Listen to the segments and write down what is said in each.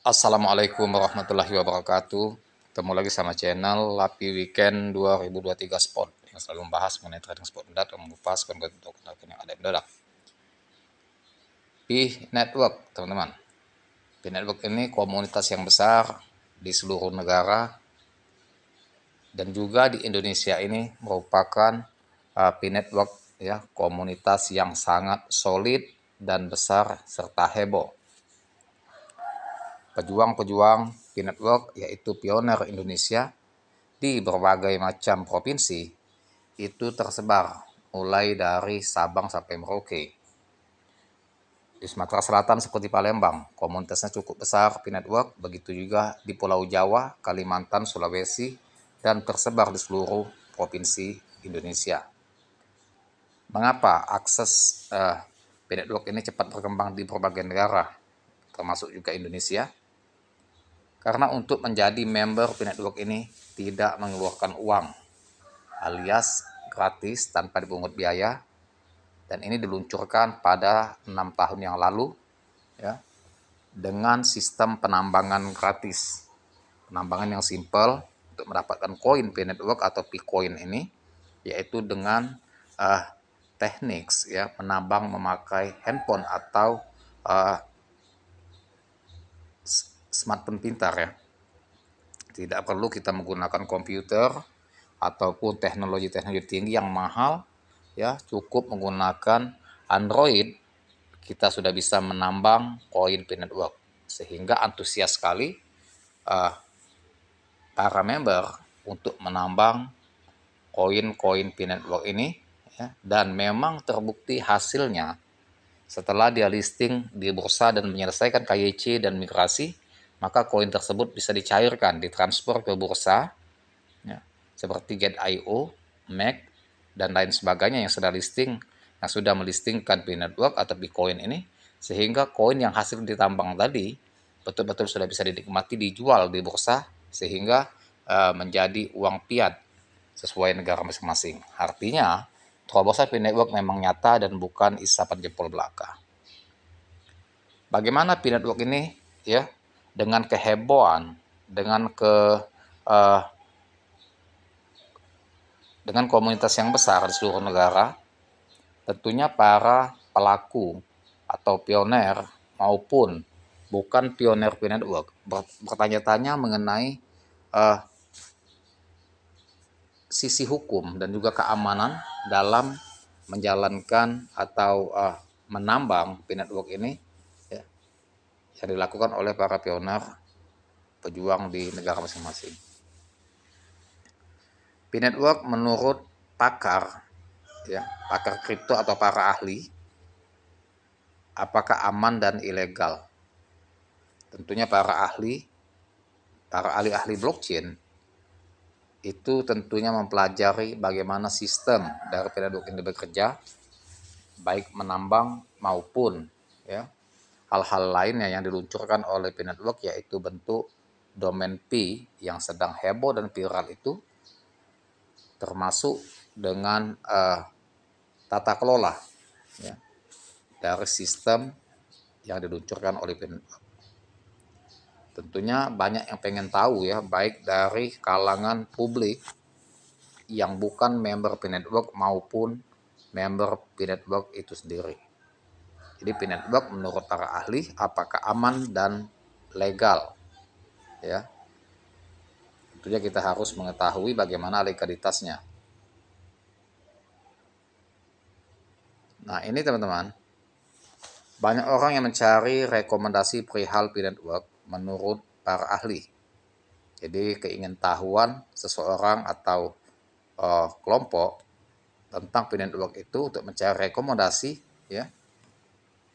Assalamualaikum warahmatollahi wabarakatuh. Ketemu lagi sama channel Lapi Weekend 2023 Spot yang selalu membahas mengenai trading spot mendadak dan mengupas konten-konten yang ada mendadak. P-Network, teman-teman. P-Network ini komunitas yang besar di seluruh negara dan juga di Indonesia ini merupakan P-Network ya, komunitas yang sangat solid dan besar serta heboh. Pejuang-pejuang P-Network yaitu pioner Indonesia di berbagai macam provinsi itu tersebar mulai dari Sabang sampai Merauke. Di Sumatera Selatan seperti Palembang, komunitasnya cukup besar P-Network, begitu juga di Pulau Jawa, Kalimantan, Sulawesi, dan tersebar di seluruh provinsi Indonesia. Mengapa akses P-Network ini cepat berkembang di berbagai negara, termasuk juga Indonesia? Karena untuk menjadi member P-Network ini tidak mengeluarkan uang, alias gratis tanpa dipungut biaya, dan ini diluncurkan pada 6 tahun yang lalu ya, dengan sistem penambangan gratis, penambangan yang simple untuk mendapatkan koin P-Network atau P-Coin ini, yaitu dengan teknik ya, menambang memakai handphone atau smartphone pintar ya. Tidak perlu kita menggunakan komputer ataupun teknologi-teknologi tinggi yang mahal ya, cukup menggunakan Android kita sudah bisa menambang koin P-Network, sehingga antusias sekali para member untuk menambang koin-koin P-Network ini ya, dan memang terbukti hasilnya setelah dia listing di bursa dan menyelesaikan KYC dan migrasi, maka koin tersebut bisa dicairkan, ditransfer ke bursa ya, seperti Get.io, Mac, dan lain sebagainya yang sudah listing, yang sudah melistingkan P-Network atau Bitcoin ini, sehingga koin yang hasil ditambang tadi betul-betul sudah bisa dinikmati, dijual di bursa, sehingga menjadi uang fiat sesuai negara masing-masing. Artinya, terobosan P-Network memang nyata dan bukan isapan jempol belaka. Bagaimana P-Network ini ya, dengan kehebohan, dengan dengan komunitas yang besar di seluruh negara, tentunya para pelaku atau pioner maupun bukan pioner P-Network bertanya-tanya mengenai sisi hukum dan juga keamanan dalam menjalankan atau menambang P-Network ini ya, yang dilakukan oleh para pioner pejuang di negara masing-masing. P-Network menurut pakar ya, pakar kripto atau para ahli, apakah aman dan ilegal? Tentunya para ahli blockchain itu tentunya mempelajari bagaimana sistem dari P-Network ini bekerja, baik menambang maupun ya, hal-hal lainnya yang diluncurkan oleh P-Network, yaitu bentuk domain P yang sedang heboh dan viral itu, termasuk dengan tata kelola ya, dari sistem yang diluncurkan oleh P-Network. Tentunya banyak yang pengen tahu ya, baik dari kalangan publik yang bukan member P-Network maupun member P-Network itu sendiri. Jadi P-Network menurut para ahli apakah aman dan legal ya. Tentunya kita harus mengetahui bagaimana legalitasnya. Nah ini teman-teman, banyak orang yang mencari rekomendasi perihal P-Network menurut para ahli. Jadi keingintahuan seseorang atau kelompok tentang P-Network itu untuk mencari rekomendasi ya,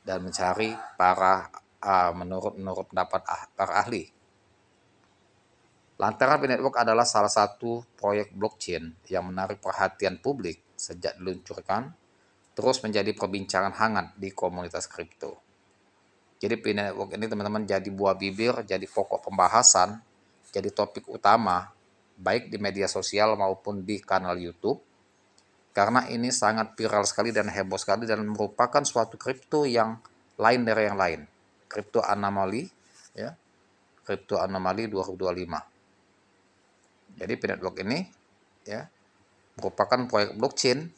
dan mencari menurut pendapat para ahli. Lantaran P-Network adalah salah satu proyek blockchain yang menarik perhatian publik sejak diluncurkan, terus menjadi perbincangan hangat di komunitas kripto. Jadi P-Network ini teman-teman jadi buah bibir, jadi pokok pembahasan, jadi topik utama baik di media sosial maupun di kanal YouTube, karena ini sangat viral sekali dan heboh sekali dan merupakan suatu kripto yang lain dari yang lain, kripto anomali ya, Crypto Anomaly 2025. Jadi P-Network ini ya merupakan proyek blockchain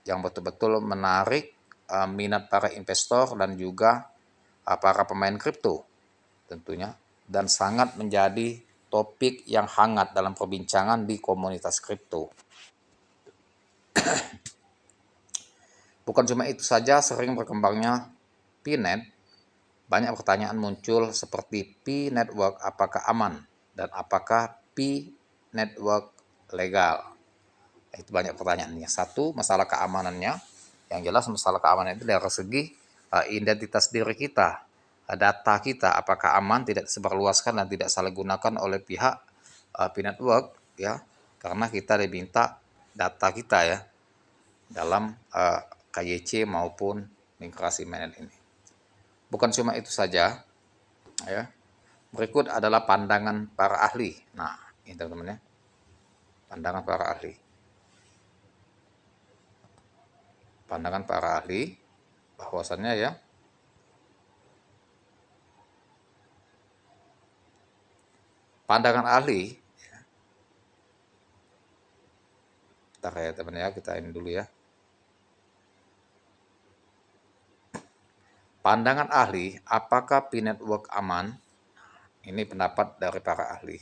yang betul-betul menarik minat para investor dan juga para pemain kripto tentunya, dan sangat menjadi topik yang hangat dalam perbincangan di komunitas kripto. Bukan cuma itu saja, sering berkembangnya P-Net, banyak pertanyaan muncul seperti P-Network apakah aman dan apakah P-Network legal. Itu banyak pertanyaannya. Satu, masalah keamanannya. Yang jelas masalah keamanan itu dari segi identitas diri kita, data kita apakah aman, tidak disebarluaskan dan tidak salah gunakan oleh pihak P-Network ya, karena kita diminta data kita ya dalam KYC maupun migrasi mainnet ini. Bukan cuma itu saja ya. Berikut adalah pandangan para ahli. Nah, ini teman-teman ya. Pandangan para ahli. Pandangan para ahli bahwasannya ya, pandangan ahli, bentar ya teman ya, kita ini dulu ya. Pandangan ahli, apakah P-Network aman? Ini pendapat dari para ahli.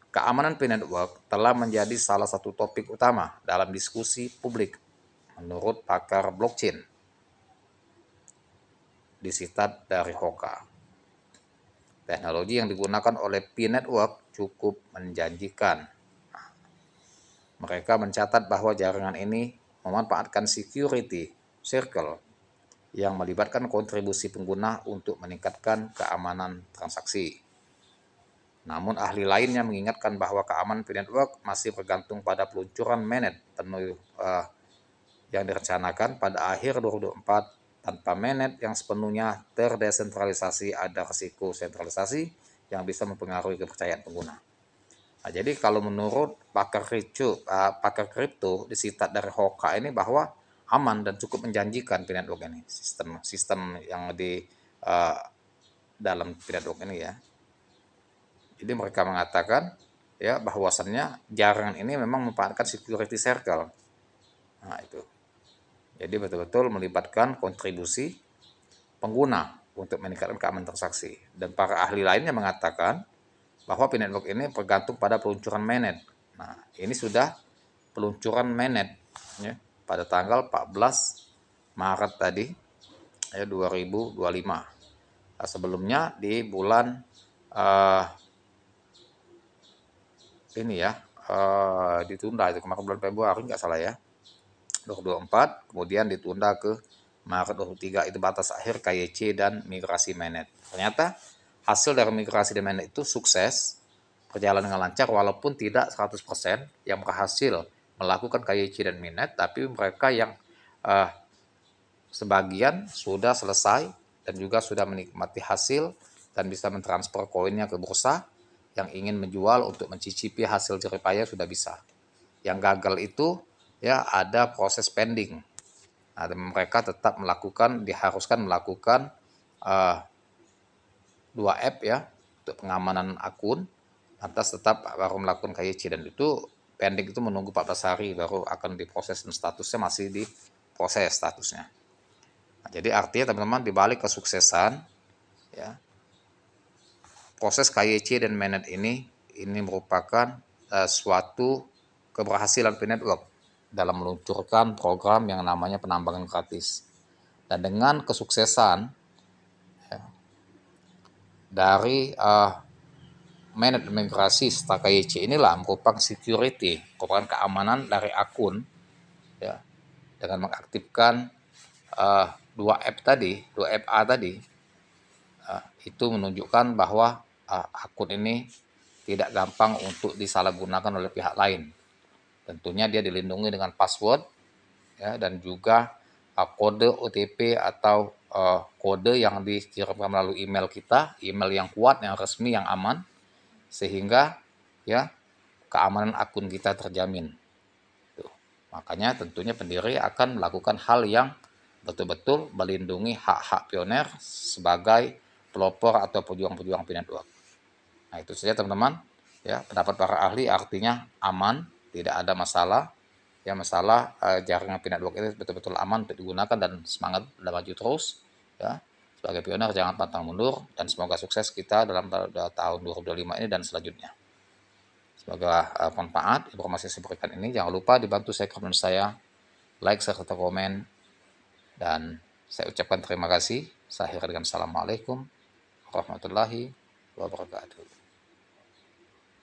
Keamanan P-Network telah menjadi salah satu topik utama dalam diskusi publik menurut pakar blockchain Disitat dari Hoka. Teknologi yang digunakan oleh P-Network cukup menjanjikan. Mereka mencatat bahwa jaringan ini memanfaatkan security circle yang melibatkan kontribusi pengguna untuk meningkatkan keamanan transaksi. Namun ahli lainnya mengingatkan bahwa keamanan P-Network masih bergantung pada peluncuran mainnet penuh yang direncanakan pada akhir 2024. Tanpa mainnet yang sepenuhnya terdesentralisasi, ada risiko sentralisasi yang bisa mempengaruhi kepercayaan pengguna. Nah, jadi kalau menurut pakar kripto Disitat dari Hoka ini bahwa aman dan cukup menjanjikan P-Network ini, sistem yang di dalam P-Network ini ya. Jadi mereka mengatakan ya bahwasannya jaringan ini memang memanfaatkan security circle. Nah, itu. Jadi betul-betul melibatkan kontribusi pengguna untuk meningkatkan keamanan transaksi. Dan para ahli lainnya mengatakan bahwa P-Network ini bergantung pada peluncuran mainnet. Nah, ini sudah peluncuran mainnet ya, pada tanggal 14 Maret tadi ya 2025. Nah, sebelumnya di bulan ini ya ditunda, itu kemarin bulan Februari nggak salah ya, 2024, kemudian ditunda ke Maret 2023, itu batas akhir KYC dan migrasi mainnet. Ternyata hasil dari migrasi dan mainnet itu sukses, berjalan dengan lancar walaupun tidak 100% yang berhasil melakukan KYC dan mainnet, tapi mereka yang sebagian sudah selesai dan juga sudah menikmati hasil dan bisa mentransfer koinnya ke bursa. Yang ingin menjual untuk mencicipi hasil jeripaya sudah bisa. Yang gagal itu ya ada proses pending. Nah, mereka tetap diharuskan melakukan 2 app ya untuk pengamanan akun, lantas tetap baru melakukan KYC, dan itu pending itu menunggu 14 hari baru akan diproses dan statusnya masih diproses statusnya. Nah, jadi artinya teman-teman di balik kesuksesan ya proses KYC dan mainnet ini merupakan suatu keberhasilan P-Network dalam meluncurkan program yang namanya penambangan gratis. Dan dengan kesuksesan ya, dari mainnet migrasi serta KYC inilah merupakan security, merupakan keamanan dari akun ya, dengan mengaktifkan 2 app A tadi, itu menunjukkan bahwa akun ini tidak gampang untuk disalahgunakan oleh pihak lain. Tentunya dia dilindungi dengan password ya, dan juga kode OTP atau kode yang dikirimkan melalui email kita, email yang kuat, yang resmi, yang aman, sehingga ya keamanan akun kita terjamin. Tuh. Makanya tentunya pendiri akan melakukan hal yang betul-betul melindungi hak-hak pioner sebagai pelopor atau pejuang-pejuang P-Network. Nah, itu saja teman-teman. Ya, pendapat para ahli artinya aman, tidak ada masalah. Ya, masalah jaringan Peanut Work ini betul-betul aman untuk digunakan dan semangat dalam maju terus. Ya, sebagai pionir jangan pantang mundur dan semoga sukses kita dalam tahun 2025 ini dan selanjutnya. Semoga bermanfaat informasi yang saya berikan ini. Jangan lupa dibantu share komen saya, like serta komen, dan saya ucapkan terima kasih. Saya akhiri dengan assalamualaikum warahmatullahi wabarakatuh.